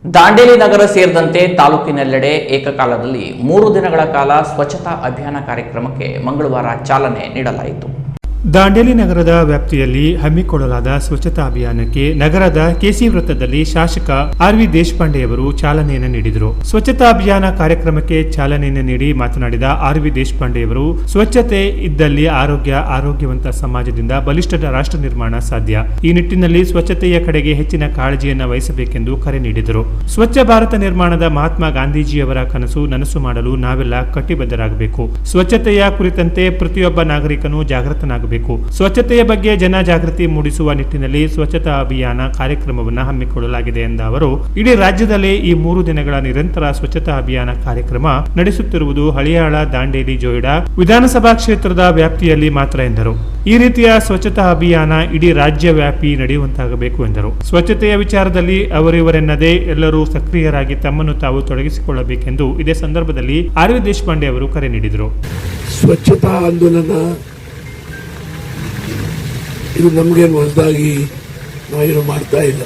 ದಾಂಡೇಲಿ ನಗರ ಸೇರಿದಂತೆ ತಾಲೂಕಿನೆಲ್ಲೆಡೆ ಏಕಕಾಲದಲ್ಲಿ 3 ದಿನಗಳ ಕಾಲ ಸ್ವಚ್ಛತಾ ಅಭಿಯಾನ ಕಾರ್ಯಕ್ರಮಕ್ಕೆ ಮಂಗಳವಾರ ಚಾಲನೆ ನೀಡಲಾಯಿತು. ದಾಂಡೇಲಿ ನಗರದ ವ್ಯಾಪ್ತಿಯಲ್ಲಿ ಹಮ್ಮಿಕೊಳ್ಳಲಾದ ಸ್ವಚ್ಛತಾ ಅಭಿಯಾನಕ್ಕೆ ನಗರದ ಕೆಸಿ ವೃತ್ತದಲ್ಲಿ ಶಾಸಕ ಆರ್.ವಿ. ದೇಶಪಾಂಡೆಯವರು ಚಾಲನೆಯನ್ನು ನೀಡಿದರು. ಸ್ವಚ್ಛತಾ ಅಭಿಯಾನ ಕಾರ್ಯಕ್ರಮಕ್ಕೆ ಚಾಲನೆಯನ್ನು ನೀಡಿ ಮಾತನಾಡಿದ ಆರ್.ವಿ. ದೇಶಪಾಂಡೆಯವರು, ಸ್ವಚ್ಛತೆ ಇದ್ದಲ್ಲಿ ಆರೋಗ್ಯವಂತ ಸಮಾಜದಿಂದ ಬಲಿಷ್ಠ ರಾಷ್ಟ್ರ ನಿರ್ಮಾಣ ಸಾಧ್ಯ. ಈ ನಿಟ್ಟಿನಲ್ಲಿ ಸ್ವಚ್ಛತೆಯ ಕಡೆಗೆ ಹೆಚ್ಚಿನ ಕಾಳಜಿಯನ್ನು ವಹಿಸಬೇಕೆಂದು ಕರೆ ನೀಡಿದರು. ಸ್ವಚ್ಛ ಭಾರತ ನಿರ್ಮಾಣದ ಮಹಾತ್ಮ ಗಾಂಧೀಜಿಯವರ ನನಸು ಮಾಡಲು ನಾವೆಲ್ಲ ಕಟಿಬದ್ಧರಾಗಬೇಕು. ಸ್ವಚ್ಛತೆಯ ಕುರಿತಂತೆ ಪ್ರತಿಯೊಬ್ಬ ನಾಗರಿಕನು ಜಾಗೃತನಾಗಬೇಕು. ಸ್ವಚ್ಛತೆಯ ಬಗ್ಗೆ ಜನ ಜಾಗೃತಿ ಮೂಡಿಸುವ ನಿಟ್ಟಿನಲ್ಲಿ ಸ್ವಚ್ಛತಾ ಅಭಿಯಾನ ಕಾರ್ಯಕ್ರಮವನ್ನು ಹಮ್ಮಿಕೊಳ್ಳಲಾಗಿದೆ ಎಂದ ಅವರು, ಇಡೀ ರಾಜ್ಯದಲ್ಲಿ ಈ 3 ದಿನಗಳ ನಿರಂತರ ಸ್ವಚ್ಛತಾ ಅಭಿಯಾನ ಕಾರ್ಯಕ್ರಮ ನಡೆಸುತ್ತಿರುವುದು ಹಳಿಯಾಳ, ದಾಂಡೇಲಿ, ಜೋಯಿಡಾ ವಿಧಾನಸಭಾ ಕ್ಷೇತ್ರದ ವ್ಯಾಪ್ತಿಯಲ್ಲಿ ಮಾತ್ರ ಎಂದರು. ಈ ರೀತಿಯ ಸ್ವಚ್ಛತಾ ಅಭಿಯಾನ ಇಡೀ ರಾಜ್ಯ ವ್ಯಾಪಿ ನಡೆಯುವಂತಾಗಬೇಕು ಎಂದರು. ಸ್ವಚ್ಛತೆಯ ವಿಚಾರದಲ್ಲಿ ಅವರಿವರೆನ್ನದೇ ಎಲ್ಲರೂ ಸಕ್ರಿಯರಾಗಿ ತಮ್ಮನ್ನು ತಾವು ತೊಡಗಿಸಿಕೊಳ್ಳಬೇಕೆಂದು ಇದೇ ಸಂದರ್ಭದಲ್ಲಿ ಆರ್.ವಿ. ದೇಶಪಾಂಡೆ ಅವರು ಕರೆ ನೀಡಿದರು. ಸ್ವಚ್ಛತಾ ಆಂದೋಲನ ಇದು ನಮಗೇನು ಹೊಸದಾಗಿ ನಾವೇನು ಮಾಡ್ತಾ ಇಲ್ಲ.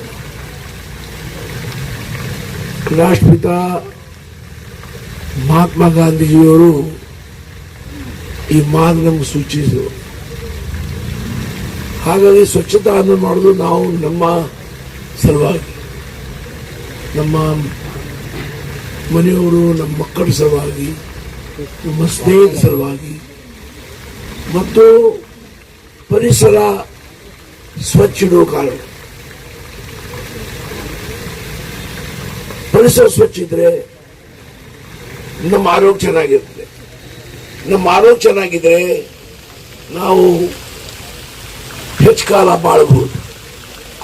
ರಾಷ್ಟ್ರಪಿತ ಮಹಾತ್ಮ ಗಾಂಧೀಜಿಯವರು ಈ ಮಾರ್ಗ ನಮ್ಗೆ ಸೂಚಿಸಿದರು. ಹಾಗಾಗಿ ಸ್ವಚ್ಛತಾ ಆಂದೋಲನ ಮಾಡೋದು ನಾವು ನಮ್ಮ ಸಲುವಾಗಿ, ನಮ್ಮ ಮನೆಯವರು, ನಮ್ಮ ಮಕ್ಕಳ ಸಲುವಾಗಿ, ನಮ್ಮ ಸ್ನೇಹಿತರ ಸಲುವಾಗಿ ಮತ್ತು ಪರಿಸರ ಸ್ವಚ್ಛ ಇಡುವ ಕಾರಣ. ಪರಿಸರ ಸ್ವಚ್ಛ ಇದ್ರೆ ನಮ್ಮ ಆರೋಗ್ಯ ಚೆನ್ನಾಗಿರ್ತದೆ. ನಮ್ಮ ಆರೋಗ್ಯ ಚೆನ್ನಾಗಿದ್ರೆ ನಾವು ಹೆಚ್ಚು ಕಾಲ ಬಾಳಬಹುದು,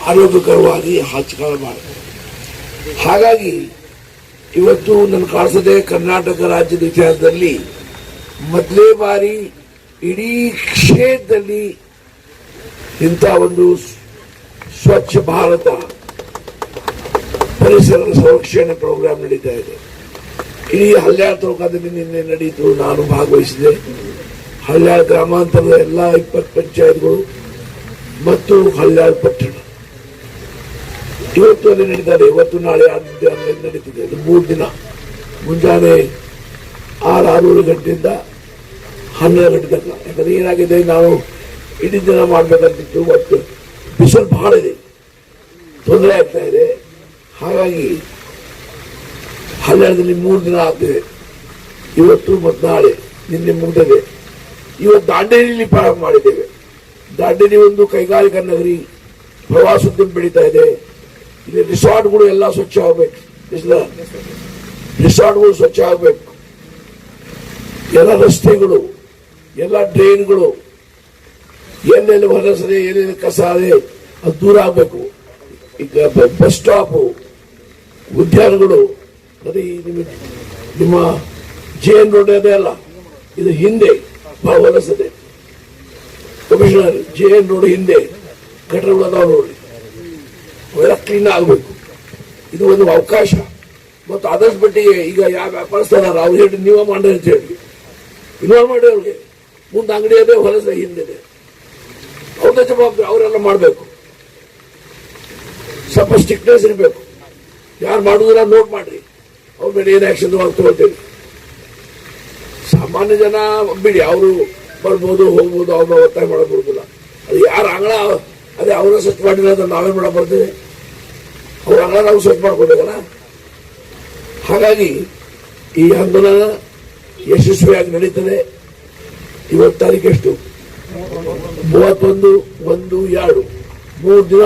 ಆರೋಗ್ಯಕರವಾಗಿ ಹೆಚ್ಚು ಕಾಲ ಬಾಳಬಹುದು. ಹಾಗಾಗಿ ಇವತ್ತು ನನ್ನ ಕಾಣಿಸದೆ ಕರ್ನಾಟಕ ರಾಜ್ಯದ ಇತಿಹಾಸದಲ್ಲಿ ಮೊದಲೇ ಬಾರಿ ಇಡೀ ಕ್ಷೇತ್ರದಲ್ಲಿ ಇಂಥ ಒಂದು ಸ್ವಚ್ಛ ಭಾರತ ಪರಿಸರ ಸಂರಕ್ಷಣೆ ಪ್ರೋಗ್ರಾಂ ನಡೀತಾ ಇದೆ. ಇಡೀ ಹಳ್ಯಾಳ ತಾಲೂಕಾದಲ್ಲಿ ನಿನ್ನೆ ನಡೀತು, ನಾನು ಭಾಗವಹಿಸಿದೆ. ಹಳ್ಯಾಳ ಗ್ರಾಮಾಂತರದ ಎಲ್ಲ 20 ಪಂಚಾಯತ್ಗಳು ಮತ್ತು ಹಳ್ಯಾಳ ಪಟ್ಟಣ ಇವತ್ತು ಅಲ್ಲಿ ನಡೀತಾರೆ. ಇವತ್ತು ನಾಳೆ ನಡೀತಿದೆ. ಇದು 3 ದಿನ, ಮುಂಜಾನೆ 6 ಗಂಟೆಯಿಂದ 12 ಗಂಟೆ ತನಕ. ಯಾಕಂದ್ರೆ ಏನಾಗಿದೆ, ನಾವು ಇಡೀ ದಿನ ಮಾಡ್ಬೇಕಂತಿತ್ತು, ಮತ್ತು ಬಿಸಿಲು ಬಹಳ ಇದೆ, ತೊಂದರೆ ಆಗ್ತಾ ಇದೆ. ಹಾಗಾಗಿ ಹಳ್ಯಾಳದಲ್ಲಿ 3 ದಿನ ಆಗ್ತಿದೆ. ಇವತ್ತು ಮತ್ತು ನಾಳೆ, ನಿನ್ನೆ ಮುಗಿದಿದೆ. ಇವತ್ತು ದಾಂಡೇಲಿಯಲ್ಲಿ ಪ್ರಾರಂಭ ಮಾಡಿದ್ದೇವೆ. ದಾಂಡೇಲಿ ಒಂದು ಕೈಗಾರಿಕಾ ನಗರಿ, ಪ್ರವಾಸೋದ್ಯಮ ಬೆಳೀತಾ ಇದೆ. ಇಲ್ಲಿ ರಿಸಾರ್ಟ್ಗಳು ಎಲ್ಲ ಸ್ವಚ್ಛ ಆಗಬೇಕು, ರಿಸಾರ್ಟ್ಗಳು ಸ್ವಚ್ಛ ಆಗಬೇಕು. ಎಲ್ಲ ರಸ್ತೆಗಳು, ಎಲ್ಲ ಡ್ರೈನ್ಗಳು, ಎಲ್ಲೆಲ್ಲಿ ಹೊರಸದೆ, ಎಲ್ಲೆಲ್ಲಿ ಕಸ ಇದೆ ಅದು ದೂರ ಆಗಬೇಕು. ಈಗ ಬಸ್ ಸ್ಟಾಪು, ಉದ್ಯಾನಗಳು, ಅದೇ ನಿಮ್ಮ JN ರೋಡ್ ಅದೇ ಅಲ್ಲ, ಇದು ಹಿಂದೆ ಬಹಳ ಹೊಲಸದೆ. ಕಮಿಷನರ್, JN ರೋಡ್ ಹಿಂದೆ ಗಟರ್ಗಳು ಅದಾವ ನೋಡಿ, ಅವೆಲ್ಲ ಕ್ಲೀನ್ ಆಗಬೇಕು. ಇದು ಒಂದು ಅವಕಾಶ. ಮತ್ತು ಆದಷ್ಟು ಮಟ್ಟಿಗೆ ಈಗ ಯಾವ ವ್ಯಾಪಾರಸ್ಥರ ಅವ್ರು ಹೇಳಿ ನೀವೇ ಮಾಡಿ ಅಂತ ಹೇಳಿ ಇನ್ವಾಲ್ವ್ ಮಾಡಿ, ಅವ್ರಿಗೆ ಮುಂದೆ ಅಂಗಡಿ ಅದೇ ಹೊಲಸ ಹಿಂದಿದೆ, ಅವ್ರದ ಜವಾಬ್ದಾರಿ ಅವರೆಲ್ಲ ಮಾಡಬೇಕು. ಸ್ವಲ್ಪ ಸ್ಟ್ರಿಕ್ಟ್ನೆಸ್ ಇರಬೇಕು. ಯಾರು ಮಾಡುವುದಿಲ್ಲ ನೋಟ್ ಮಾಡ್ರಿ, ಅವ್ರ ಮೇಲೆ ಏನು ಆಕ್ಷನ್ ತಗೊಳ್ತೇವೆ. ಸಾಮಾನ್ಯ ಜನ ಬಿಡಿ, ಅವರು ಬರ್ಬೋದು ಹೋಗ್ಬೋದು, ಅವ್ರನ್ನ ಒತ್ತಾಯ ಮಾಡಕ್ ಬರುದಿಲ್ಲ. ಅದು ಯಾರು ಅಂಗಳ ಅದೇ ಅವ್ರನ್ನ ಸ್ವಚ್ಛ ಮಾಡಿಲ್ಲ ಅಂದ್ರೆ ನಾವೇನ್ ಮಾಡಕ್ ಬರ್ತೀವಿ? ಅವ್ರ ಅಂಗಳ ನಾವು ಸ್ವಚ್ಛ ಮಾಡ್ಕೊಬೇಕಲ್ಲ. ಹಾಗಾಗಿ ಈ ಆಂದೋಲನ ಯಶಸ್ವಿಯಾಗಿ ನಡೀತದೆ. ಇವತ್ತು ತಾರೀಕು ಎಷ್ಟು? 31/1/2 3 ದಿನ,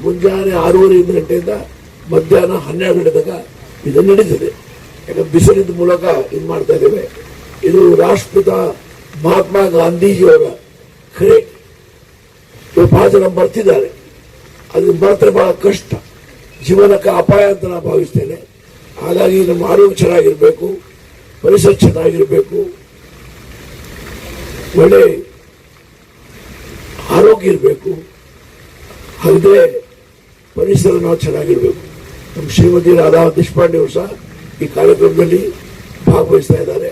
ಮುಂಜಾನೆ 6:30 ಗಂಟೆಯಿಂದ ಮಧ್ಯಾಹ್ನ 12 ಗಂಟೆ ತನಕ ಇದು ನಡೀತದೆ. ಯಾಕಂದ್ರೆ ಬಿಸಿಲಿದ್ದ ಮೂಲಕ ಇದು ಮಾಡ್ತಾ ಇದ್ದೇವೆ. ಇದು ರಾಷ್ಟ್ರಪಿತ ಮಹಾತ್ಮ ಗಾಂಧೀಜಿಯವರ ಕರೆ. ಬಹಳ ಜನ ಬರ್ತಿದ್ದಾರೆ, ಅದು ಮಾತ್ರ ಬಹಳ ಕಷ್ಟ, ಜೀವನಕ್ಕೆ ಅಪಾಯ ಅಂತ ನಾನು ಭಾವಿಸ್ತೇನೆ. ಹಾಗಾಗಿ ನಮ್ಮ ಆರೋಗ್ಯ ಚೆನ್ನಾಗಿರ್ಬೇಕು, ಪರಿಸರ ಚೆನ್ನಾಗಿರ್ಬೇಕು, ಒಳ್ಳೆ ಆರೋಗ್ಯ ಇರಬೇಕು. ಹಾಗಿದ್ರೆ ಪರಿಸರ ನಾವು ಚೆನ್ನಾಗಿರ್ಬೇಕು. ನಮ್ಮ ಶ್ರೀಮತಿ ರಾಧಾ ದೇಶಪಾಂಡೆ ಅವರು ಸಹ ಈ ಕಾರ್ಯಕ್ರಮದಲ್ಲಿ ಭಾಗವಹಿಸ್ತಾ ಇದ್ದಾರೆ.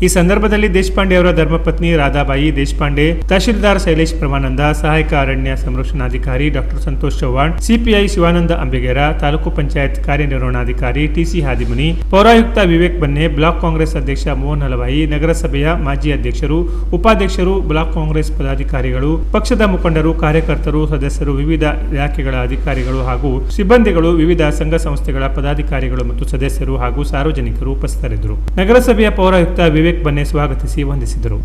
ಈ ಸಂದರ್ಭದಲ್ಲಿ ದೇಶಪಾಂಡೆ ಅವರ ಧರ್ಮಪತ್ನಿ ರಾಧಾಬಾಯಿ ದೇಶಪಾಂಡೆ, ತಹಶೀಲ್ದಾರ್ ಶೈಲೇಶ್ ಪ್ರಮಾನಂದ, ಸಹಾಯಕ ಅರಣ್ಯ ಸಂರಕ್ಷಣಾಧಿಕಾರಿ ಡಾಕ್ಟರ್ ಸಂತೋಷ್ ಚೌಹಾಣ್, ಸಿಪಿಐ ಶಿವಾನಂದ ಅಂಬಿಗೇರ, ತಾಲೂಕು ಪಂಚಾಯತ್ ಕಾರ್ಯನಿರ್ವಹಣಾಧಿಕಾರಿ ಟಿಸಿ ಹಾದಿಮನಿ, ಪೌರಾಯುಕ್ತ ವಿವೇಕ್ ಬನ್ನೆ, ಬ್ಲಾಕ್ ಕಾಂಗ್ರೆಸ್ ಅಧ್ಯಕ್ಷ ಮೋಹನ್ ಹಲವಾಯಿ, ನಗರಸಭೆಯ ಮಾಜಿ ಅಧ್ಯಕ್ಷರು, ಉಪಾಧ್ಯಕ್ಷರು, ಬ್ಲಾಕ್ ಕಾಂಗ್ರೆಸ್ ಪದಾಧಿಕಾರಿಗಳು, ಪಕ್ಷದ ಮುಖಂಡರು, ಕಾರ್ಯಕರ್ತರು, ಸದಸ್ಯರು, ವಿವಿಧ ಇಲಾಖೆಗಳ ಅಧಿಕಾರಿಗಳು ಹಾಗೂ ಸಿಬ್ಬಂದಿಗಳು, ವಿವಿಧ ಸಂಘ ಸಂಸ್ಥೆಗಳ ಪದಾಧಿಕಾರಿಗಳು ಮತ್ತು ಸದಸ್ಯರು ಹಾಗೂ ಸಾರ್ವಜನಿಕರು ಉಪಸ್ಥಿತರಿದ್ದರು. ನಗರಸಭೆಯ ಪೌರಾಯುಕ್ತ ವಿವೇಕ್ ಬನ್ನೆ ಸ್ವಾಗತಿಸಿ ವಂದಿಸಿದರು.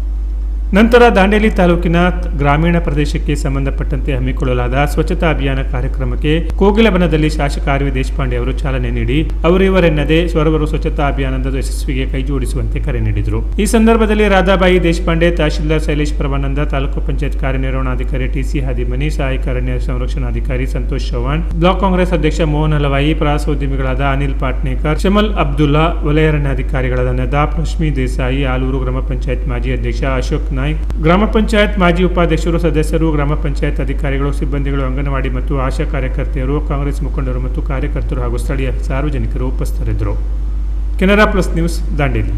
ನಂತರ ದಾಂಡೇಲಿ ತಾಲೂಕಿನ ಗ್ರಾಮೀಣ ಪ್ರದೇಶಕ್ಕೆ ಸಂಬಂಧಪಟ್ಟಂತೆ ಹಮ್ಮಿಕೊಳ್ಳಲಾದ ಸ್ವಚ್ಛತಾ ಅಭಿಯಾನ ಕಾರ್ಯಕ್ರಮಕ್ಕೆ ಕೋಗಿಲಬನದಲ್ಲಿ ಶಾಸಕ ಆರ್.ವಿ. ದೇಶಪಾಂಡೆ ಅವರು ಚಾಲನೆ ನೀಡಿ ಅವರಿವರೆನ್ನದೇ ಸರ್ವರು ಸ್ವಚ್ಛತಾ ಅಭಿಯಾನದ ಯಶಸ್ವಿಗೆ ಕೈಜೋಡಿಸುವಂತೆ ಕರೆ ನೀಡಿದರು. ಈ ಸಂದರ್ಭದಲ್ಲಿ ರಾಧಾಬಾಯಿ ದೇಶಪಾಂಡೆ, ತಹಶೀಲ್ದಾರ್ ಶೈಲೇಶ್ ಪ್ರಮಾನಂದ, ತಾಲೂಕು ಪಂಚಾಯತ್ ಕಾರ್ಯನಿರ್ವಹಣಾಧಿಕಾರಿ ಟಿಸಿ ಹಾದಿಮನಿ, ಸಹಾಯಕ ಅರಣ್ಯ ಸಂರಕ್ಷಣಾಧಿಕಾರಿ ಸಂತೋಷ್ ಚೌಹಾಣ್, ಬ್ಲಾಕ್ ಕಾಂಗ್ರೆಸ್ ಅಧ್ಯಕ್ಷ ಮೋಹನ್ ಹಲವಾಯಿ, ಪ್ರವಾಸೋದ್ಯಮಿಗಳಾದ ಅನಿಲ್ ಪಾಟ್ನೇಕರ್, ಶಮಲ್ ಅಬ್ದುಲ್ಲಾ, ವಲಯ ಅರಣ್ಯಾಧಿಕಾರಿಗಳಾದ ನದಾಫ್, ಲಕ್ಷ್ಮೀ ದೇಸಾಯಿ, ಆಲೂರು ಗ್ರಾಮ ಪಂಚಾಯತ್ ಮಾಜಿ ಅಧ್ಯಕ್ಷ ಅಶೋಕ್ ನಾಯ್ಕ್, ಗ್ರಾಮ ಪಂಚಾಯತ್ ಮಾಜಿ ಉಪಾಧ್ಯಕ್ಷರು, ಸದಸ್ಯರು, ಗ್ರಾಮ ಪಂಚಾಯತ್ ಅಧಿಕಾರಿಗಳು, ಸಿಬ್ಬಂದಿಗಳು, ಅಂಗನವಾಡಿ ಮತ್ತು ಆಶಾ ಕಾರ್ಯಕರ್ತೆಯರು, ಕಾಂಗ್ರೆಸ್ ಮುಖಂಡರು ಮತ್ತು ಕಾರ್ಯಕರ್ತರು ಹಾಗೂ ಸ್ಥಳೀಯ ಸಾರ್ವಜನಿಕರು ಉಪಸ್ಥಿತರಿದ್ದರು. Canara plus news Dandeli.